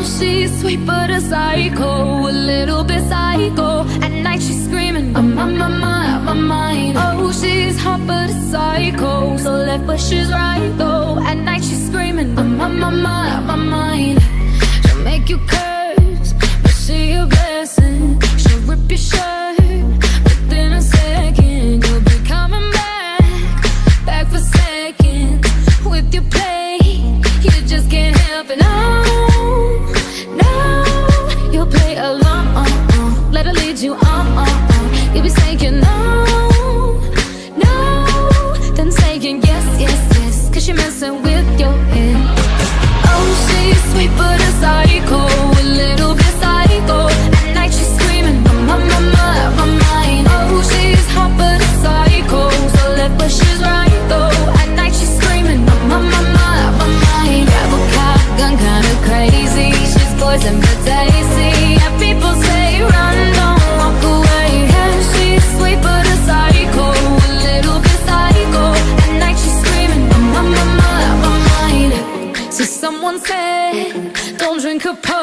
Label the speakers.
Speaker 1: she's sweet but a psycho, a little bit psycho. At night she's screaming, I'm on my mind. Oh, she's hot but a psycho, so left but she's right though. At night she's screaming, I'm on my mind. She'll make you curse, but she a blessing. She'll rip your shirt within a second. You'll be coming back for seconds with your play. You just can't help it. No, no, you'll play along. Let her lead you on. You'll be saying no, no, then saying yes, yes, yes, 'cause you're messing with your head. Oh, she's sweet but a psycho, a little bit psycho. At night she's screaming, I'm on my mind. Oh, she's hot but a psycho, so left but she's right though. At night she's screaming, I'm on my mind. Grab a cop, gun kinda crazy. She's poison but tasty. Yeah, people say run, don't walk away. Yeah, she's sweet but a psycho, a little bit psycho. At night she's screaming, I'm on my mind. So someone said, don't drink her potion.